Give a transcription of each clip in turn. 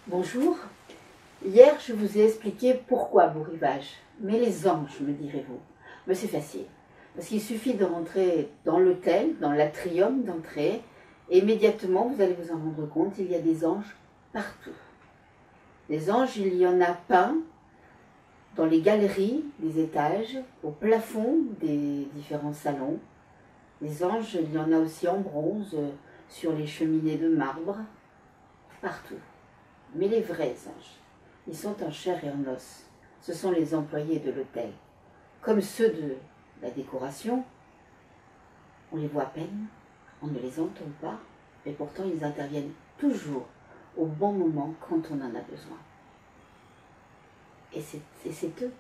Bonjour. Hier, je vous ai expliqué pourquoi beau rivage. Mais les anges, me direz-vous. Mais c'est facile. Parce qu'il suffit de rentrer dans l'hôtel, dans l'atrium d'entrée, et immédiatement, vous allez vous en rendre compte, il y a des anges partout. Des anges, il y en a peints dans les galeries des étages, au plafond des différents salons. Des anges, il y en a aussi en bronze, sur les cheminées de marbre, partout. Mais les vrais anges, ils sont en chair et en os. Ce sont les employés de l'hôtel. Comme ceux de la décoration, on les voit à peine, on ne les entend pas, et pourtant ils interviennent toujours au bon moment quand on en a besoin. Et c'est eux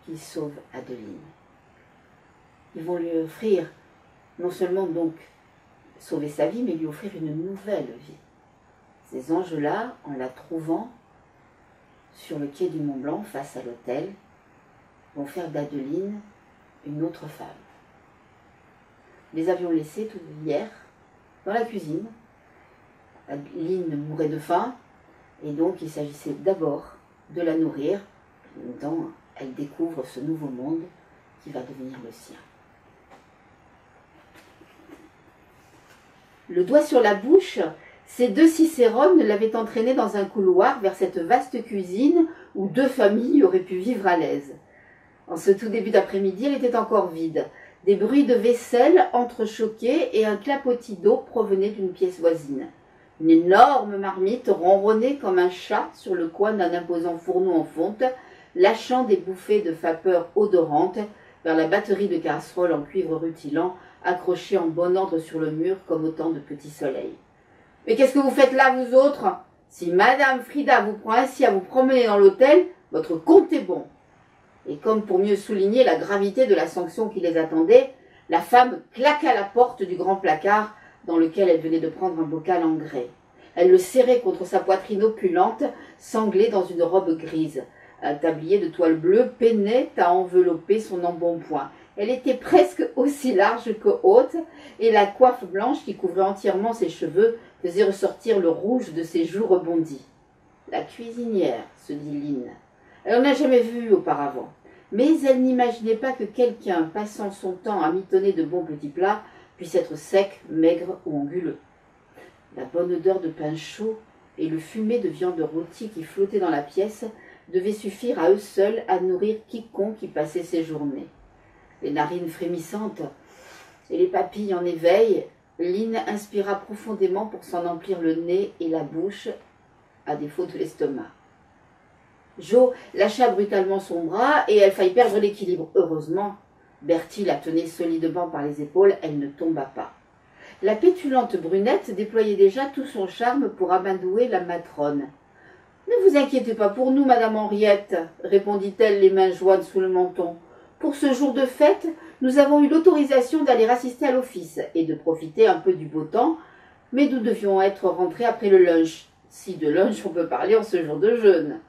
qui sauvent Adeline. Ils vont lui offrir, non seulement donc sauver sa vie, mais lui offrir une nouvelle vie. Ces anges-là, en la trouvant sur le quai du Mont-Blanc, face à l'hôtel, vont faire d'Adeline une autre femme. Nous les avions laissés tout hier dans la cuisine. Adeline mourait de faim, et donc il s'agissait d'abord de la nourrir. En même temps, elle découvre ce nouveau monde qui va devenir le sien. Le doigt sur la bouche, ces deux cicérones l'avaient entraîné dans un couloir vers cette vaste cuisine où deux familles auraient pu vivre à l'aise. En ce tout début d'après-midi, elle était encore vide. Des bruits de vaisselle entrechoqués et un clapotis d'eau provenaient d'une pièce voisine. Une énorme marmite ronronnait comme un chat sur le coin d'un imposant fourneau en fonte, lâchant des bouffées de vapeur odorante vers la batterie de casseroles en cuivre rutilant accrochées en bon ordre sur le mur comme autant de petits soleils. « Mais qu'est-ce que vous faites là, vous autres? Si Madame Frida vous prend ainsi à vous promener dans l'hôtel, votre compte est bon. » Et comme pour mieux souligner la gravité de la sanction qui les attendait, la femme claqua la porte du grand placard dans lequel elle venait de prendre un bocal en grès. Elle le serrait contre sa poitrine opulente, sanglée dans une robe grise. Un tablier de toile bleue peinait à envelopper son embonpoint. Elle était presque aussi large que haute, et la coiffe blanche qui couvrait entièrement ses cheveux faisait ressortir le rouge de ses joues rebondies. La cuisinière, se dit Lynn. Elle n'en a jamais vu auparavant, mais elle n'imaginait pas que quelqu'un passant son temps à mitonner de bons petits plats puisse être sec, maigre ou anguleux. La bonne odeur de pain chaud et le fumet de viande rôtie qui flottait dans la pièce devaient suffire à eux seuls à nourrir quiconque y passait ses journées. Les narines frémissantes et les papilles en éveil, Lynn inspira profondément pour s'en emplir le nez et la bouche, à défaut de l'estomac. Jo lâcha brutalement son bras et elle faillit perdre l'équilibre. Heureusement, Bertie la tenait solidement par les épaules, elle ne tomba pas. La pétulante brunette déployait déjà tout son charme pour amadouer la matrone. « Ne vous inquiétez pas pour nous, Madame Henriette, répondit-elle les mains jointes sous le menton. Pour ce jour de fête, nous avons eu l'autorisation d'aller assister à l'office et de profiter un peu du beau temps, mais nous devions être rentrés après le lunch, si de lunch on peut parler en ce jour de jeûne. »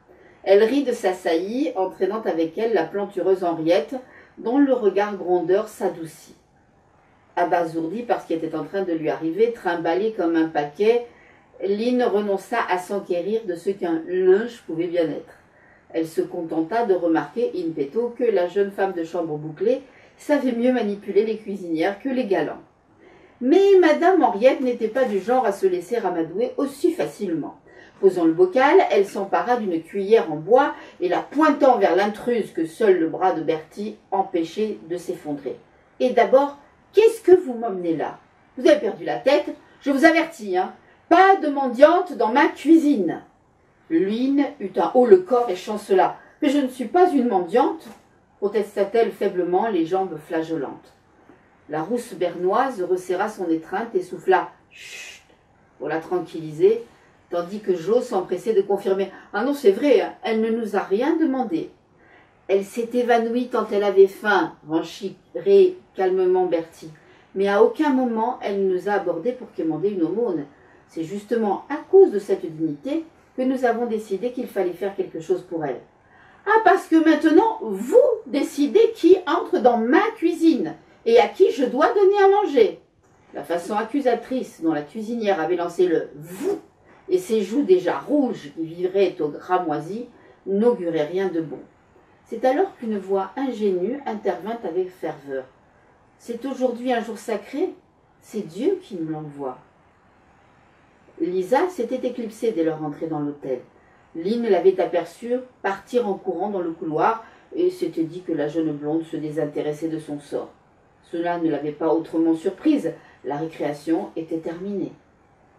Elle rit de sa saillie, entraînant avec elle la plantureuse Henriette, dont le regard grondeur s'adoucit. Abasourdie par ce qui était en train de lui arriver, trimballée comme un paquet, Lynn renonça à s'enquérir de ce qu'un lunch pouvait bien être. Elle se contenta de remarquer in petto que la jeune femme de chambre bouclée savait mieux manipuler les cuisinières que les galants. Mais Madame Henriette n'était pas du genre à se laisser amadouer aussi facilement. Posant le bocal, elle s'empara d'une cuillère en bois et la pointant vers l'intruse que seul le bras de Bertie empêchait de s'effondrer. « Et d'abord, qu'est-ce que vous m'emmenez là? Vous avez perdu la tête, je vous avertis, hein. Pas de mendiante dans ma cuisine. » Lynn eut un haut le corps et chancela. « Mais je ne suis pas une mendiante, » protesta-t-elle faiblement, les jambes flageolantes. La rousse bernoise resserra son étreinte et souffla « Chut » pour la tranquilliser, tandis que Jo s'empressait de confirmer « Ah non, c'est vrai, elle ne nous a rien demandé. » Elle s'est évanouie tant elle avait faim, renchérit calmement Bertie. Mais à aucun moment elle nous a abordés pour quémander une aumône. C'est justement à cause de cette dignité que nous avons décidé qu'il fallait faire quelque chose pour elle. « Ah, parce que maintenant, vous décidez qui entre dans ma cuisine et à qui je dois donner à manger. » La façon accusatrice dont la cuisinière avait lancé le « vous » et ses joues déjà rouges qui viraient au cramoisi n'auguraient rien de bon. C'est alors qu'une voix ingénue intervint avec ferveur. « C'est aujourd'hui un jour sacré, c'est Dieu qui nous l'envoie. » Lisa s'était éclipsée dès leur entrée dans l'hôtel. Lynn l'avait aperçue partir en courant dans le couloir et s'était dit que la jeune blonde se désintéressait de son sort. Cela ne l'avait pas autrement surprise, la récréation était terminée.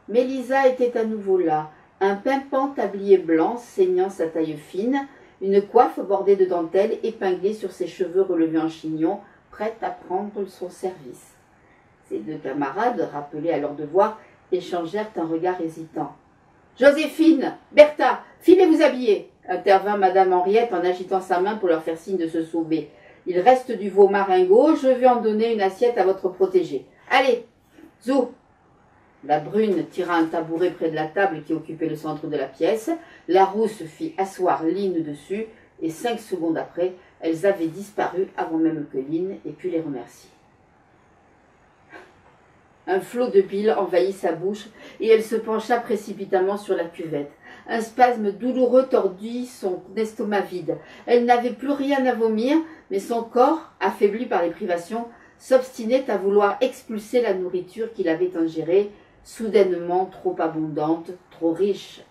Mais Lisa était à nouveau là, un pimpant tablier blanc saignant sa taille fine, une coiffe bordée de dentelle épinglée sur ses cheveux relevés en chignon, prête à prendre son service. Ses deux camarades, rappelés à leur devoir, échangèrent un regard hésitant. « Joséphine, Bertha, filez vous habiller !» intervint madame Henriette en agitant sa main pour leur faire signe de se sauver. « Il reste du veau maringot, je vais en donner une assiette à votre protégé. Allez, zou !» La brune tira un tabouret près de la table qui occupait le centre de la pièce. La rousse fit asseoir Lynn dessus et 5 secondes après, elles avaient disparu avant même que Lynn ait pu les remercier. Un flot de bile envahit sa bouche et elle se pencha précipitamment sur la cuvette. Un spasme douloureux tordit son estomac vide. Elle n'avait plus rien à vomir, mais son corps, affaibli par les privations, s'obstinait à vouloir expulser la nourriture qu'il avait ingérée, soudainement trop abondante, trop riche.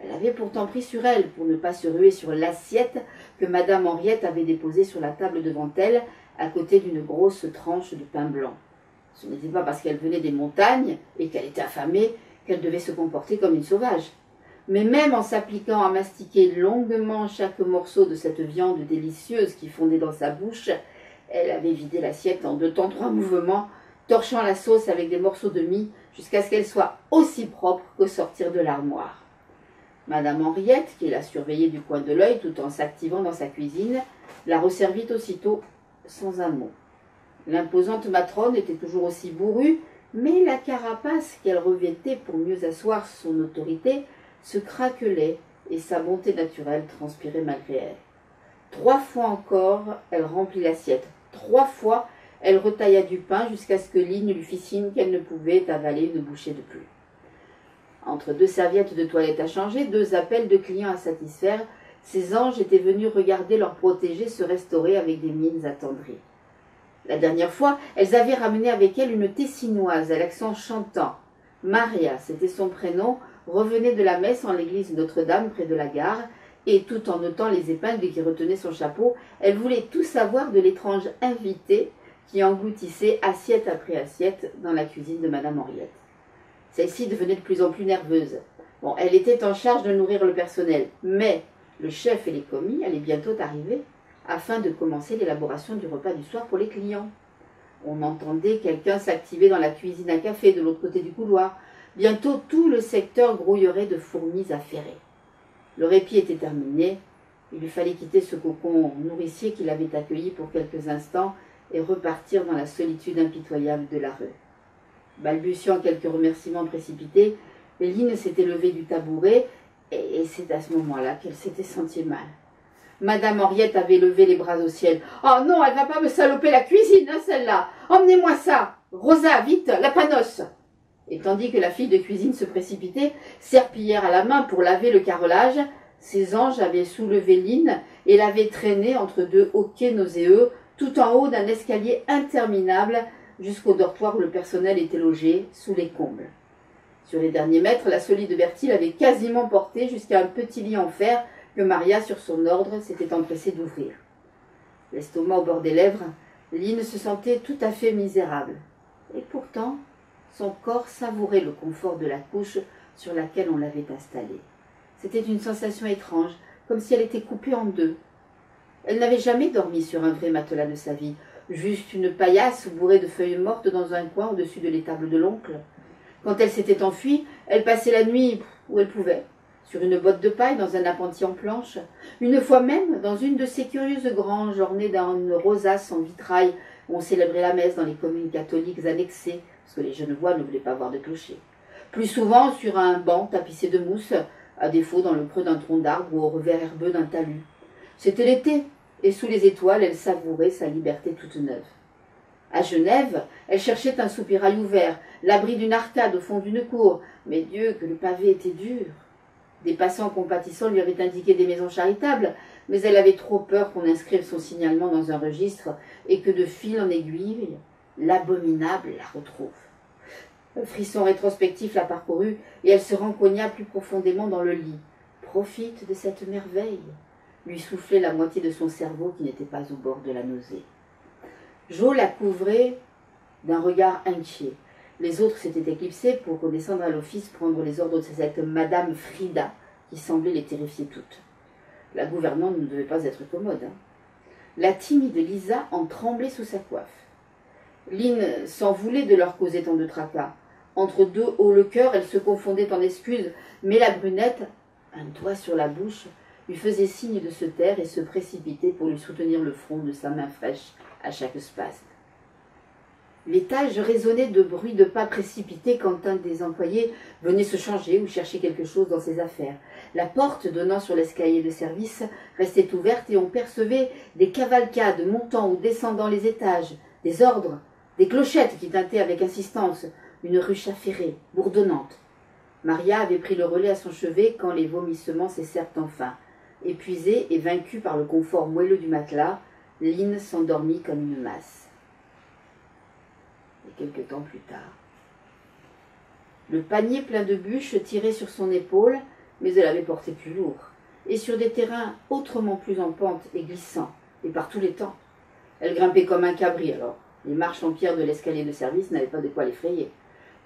Elle avait pourtant pris sur elle pour ne pas se ruer sur l'assiette que madame Henriette avait déposée sur la table devant elle, à côté d'une grosse tranche de pain blanc. Ce n'était pas parce qu'elle venait des montagnes et qu'elle était affamée qu'elle devait se comporter comme une sauvage. Mais même en s'appliquant à mastiquer longuement chaque morceau de cette viande délicieuse qui fondait dans sa bouche, elle avait vidé l'assiette en 2 temps 3 mouvements, torchant la sauce avec des morceaux de mie jusqu'à ce qu'elle soit aussi propre qu'au sortir de l'armoire. Madame Henriette, qui la surveillait du coin de l'œil tout en s'activant dans sa cuisine, la resservit aussitôt sans un mot. L'imposante matrone était toujours aussi bourrue, mais la carapace qu'elle revêtait pour mieux asseoir son autorité se craquelait et sa bonté naturelle transpirait malgré elle. 3 fois encore, elle remplit l'assiette. 3 fois, elle retailla du pain jusqu'à ce que Lynn lui fit signe qu'elle ne pouvait avaler une bouchée de plus. Entre 2 serviettes de toilette à changer, 2 appels de clients à satisfaire, ces anges étaient venus regarder leur protégé se restaurer avec des mines attendries. La dernière fois, elles avaient ramené avec elles une Tessinoise à l'accent chantant. Maria, c'était son prénom, revenait de la messe en l'église Notre-Dame près de la gare, et tout en notant les épingles qui retenaient son chapeau, elle voulait tout savoir de l'étrange invité qui engloutissait assiette après assiette dans la cuisine de madame Henriette. Celle-ci devenait de plus en plus nerveuse. Bon, elle était en charge de nourrir le personnel, mais le chef et les commis allaient bientôt arriver afin de commencer l'élaboration du repas du soir pour les clients. On entendait quelqu'un s'activer dans la cuisine à café de l'autre côté du couloir. Bientôt, tout le secteur grouillerait de fourmis affairées. Le répit était terminé. Il lui fallait quitter ce cocon nourricier qui l'avait accueilli pour quelques instants et repartir dans la solitude impitoyable de la rue. Balbutiant quelques remerciements précipités, Lynn s'était levée du tabouret et c'est à ce moment-là qu'elle s'était sentie mal. Madame Henriette avait levé les bras au ciel. « Oh non, elle va pas me saloper la cuisine, hein, celle-là. Emmenez-moi ça. Rosa, vite, la panosse !» Et tandis que la fille de cuisine se précipitait, serpillière à la main pour laver le carrelage, ses anges avaient soulevé Lynn et l'avaient traînée entre 2 hoquets nauséeux, tout en haut d'un escalier interminable, jusqu'au dortoir où le personnel était logé, sous les combles. Sur les derniers mètres, la solide Bertie l'avait quasiment portée jusqu'à un petit lit en fer que Maria, sur son ordre, s'était empressée d'ouvrir. L'estomac au bord des lèvres, Lynn se sentait tout à fait misérable. Et pourtant, son corps savourait le confort de la couche sur laquelle on l'avait installée. C'était une sensation étrange, comme si elle était coupée en 2. Elle n'avait jamais dormi sur un vrai matelas de sa vie, juste une paillasse bourrée de feuilles mortes dans un coin au-dessus de l'étable de l'oncle. Quand elle s'était enfuie, elle passait la nuit où elle pouvait, sur une botte de paille dans un appentis en planche, une fois même dans une de ces curieuses granges ornées d'une rosace en vitrail où on célébrait la messe dans les communes catholiques annexées, parce que les Genevois ne voulaient pas voir de clocher. Plus souvent sur un banc tapissé de mousse, à défaut dans le creux d'un tronc d'arbre ou au revers herbeux d'un talus. C'était l'été, et sous les étoiles, elle savourait sa liberté toute neuve. À Genève, elle cherchait un soupirail ouvert, l'abri d'une arcade au fond d'une cour. Mais Dieu, que le pavé était dur. Des passants compatissants lui avaient indiqué des maisons charitables, mais elle avait trop peur qu'on inscrive son signalement dans un registre et que de fil en aiguille, l'abominable la retrouve. Un frisson rétrospectif la parcourut et elle se rencogna plus profondément dans le lit. Profite de cette merveille, lui soufflait la moitié de son cerveau qui n'était pas au bord de la nausée. Jo la couvrait d'un regard inquiet. Les autres s'étaient éclipsés pour redescendre à l'office prendre les ordres de cette Madame Frida, qui semblait les terrifier toutes. La gouvernante ne devait pas être commode. La timide Lisa en tremblait sous sa coiffe. Lynn s'en voulait de leur causer tant de tracas. Entre deux hauts le cœur, elle se confondait en excuses, mais la brunette, un doigt sur la bouche, lui faisait signe de se taire et se précipitait pour lui soutenir le front de sa main fraîche à chaque spasme. L'étage résonnait de bruits de pas précipités quand un des employés venait se changer ou chercher quelque chose dans ses affaires. La porte donnant sur l'escalier de service restait ouverte et on percevait des cavalcades montant ou descendant les étages, des ordres, des clochettes qui tintaient avec insistance, une ruche affairée, bourdonnante. Maria avait pris le relais à son chevet quand les vomissements cessèrent enfin. Épuisée et vaincue par le confort moelleux du matelas, Lynn s'endormit comme une masse. Et quelque temps plus tard, le panier plein de bûches tirait sur son épaule, mais elle avait porté plus lourd, et sur des terrains autrement plus en pente et glissants, et par tous les temps. Elle grimpait comme un cabri alors. Les marches en pierre de l'escalier de service n'avaient pas de quoi l'effrayer.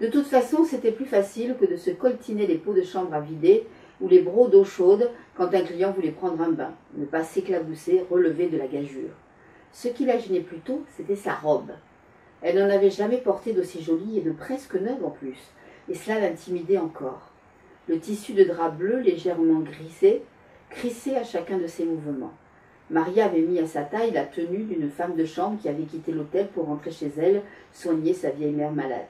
De toute façon, c'était plus facile que de se coltiner les pots de chambre à vider ou les brocs d'eau chaude quand un client voulait prendre un bain, ne pas s'éclabousser, relever de la gageure. Ce qui la gênait plutôt, c'était sa robe. Elle n'en avait jamais porté d'aussi jolie et de presque neuve en plus, et cela l'intimidait encore. Le tissu de drap bleu légèrement grisé crissait à chacun de ses mouvements. Maria avait mis à sa taille la tenue d'une femme de chambre qui avait quitté l'hôtel pour rentrer chez elle soigner sa vieille mère malade.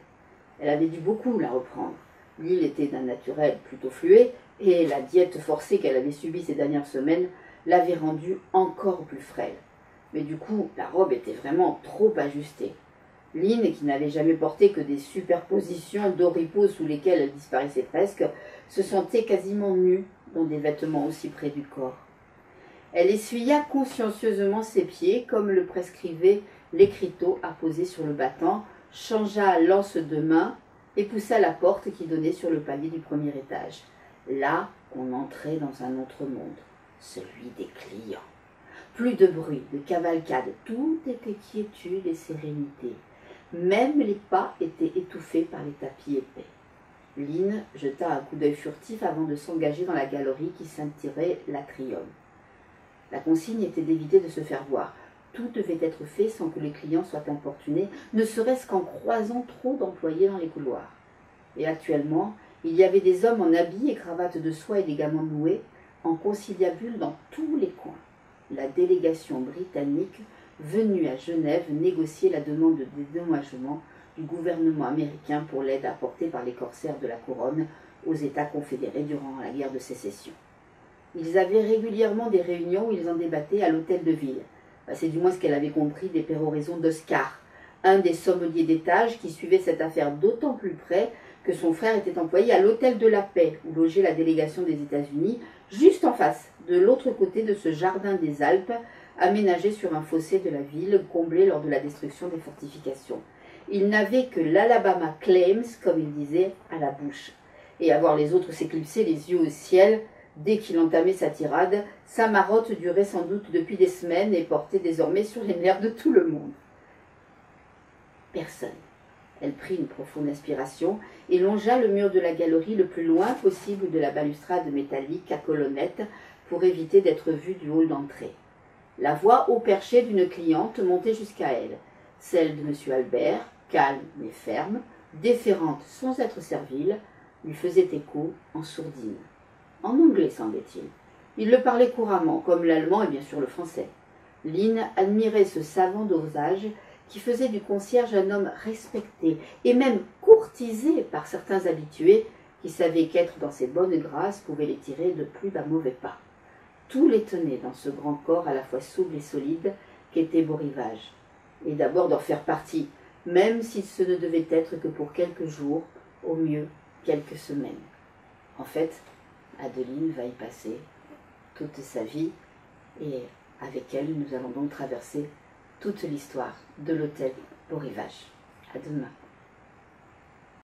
Elle avait dû beaucoup la reprendre. L'île était d'un naturel plutôt fluet, et la diète forcée qu'elle avait subie ces dernières semaines l'avait rendue encore plus frêle. Mais du coup, la robe était vraiment trop ajustée. Lynn, qui n'avait jamais porté que des superpositions d'oripeaux sous lesquelles elle disparaissait presque, se sentait quasiment nue dans des vêtements aussi près du corps. Elle essuya consciencieusement ses pieds, comme le prescrivait l'écriteau apposé sur le battant, changea l'anse de main et poussa la porte qui donnait sur le palier du premier étage. Là, on entrait dans un autre monde, celui des clients. Plus de bruit, de cavalcade, tout était quiétude et sérénité. Même les pas étaient étouffés par les tapis épais. Lynn jeta un coup d'œil furtif avant de s'engager dans la galerie qui ceinturait l'atrium. La consigne était d'éviter de se faire voir. Tout devait être fait sans que les clients soient importunés, ne serait-ce qu'en croisant trop d'employés dans les couloirs. Et actuellement, il y avait des hommes en habits et cravates de soie et des gamins noués, en conciliabule dans tous les coins. La délégation britannique venue à Genève négocier la demande de dédommagement du gouvernement américain pour l'aide apportée par les corsaires de la couronne aux États confédérés durant la guerre de sécession. Ils avaient régulièrement des réunions où ils en débattaient à l'hôtel de ville. C'est du moins ce qu'elle avait compris des péroraisons d'Oscar, un des sommeliers d'étage qui suivait cette affaire d'autant plus près que son frère était employé à l'hôtel de la Paix, où logeait la délégation des États-Unis, juste en face, de l'autre côté de ce jardin des Alpes, aménagé sur un fossé de la ville, comblé lors de la destruction des fortifications. Il n'avait que l'Alabama Claims, comme il disait, à la bouche. Et à voir les autres s'éclipser les yeux au ciel, dès qu'il entamait sa tirade, sa marotte durait sans doute depuis des semaines et portait désormais sur les nerfs de tout le monde. Personne. Elle prit une profonde inspiration et longea le mur de la galerie le plus loin possible de la balustrade métallique à colonnettes pour éviter d'être vue du hall d'entrée. La voix haut perchée d'une cliente montait jusqu'à elle, celle de M. Albert, calme mais ferme, déférente sans être servile, lui faisait écho en sourdine. En anglais, semblait-il. Il le parlait couramment, comme l'allemand et bien sûr le français. Lynn admirait ce savant dosage qui faisait du concierge un homme respecté et même courtisé par certains habitués qui savaient qu'être dans ses bonnes grâces pouvait les tirer de plus d'un mauvais pas. Tout l'étonnait dans ce grand corps à la fois souple et solide qu'était Beau Rivage. et d'abord d'en faire partie, même si ce ne devait être que pour quelques jours, au mieux quelques semaines. En fait, Adeline va y passer toute sa vie, et avec elle, nous allons donc traverser toute l'histoire de l'hôtel Beau Rivage. À demain.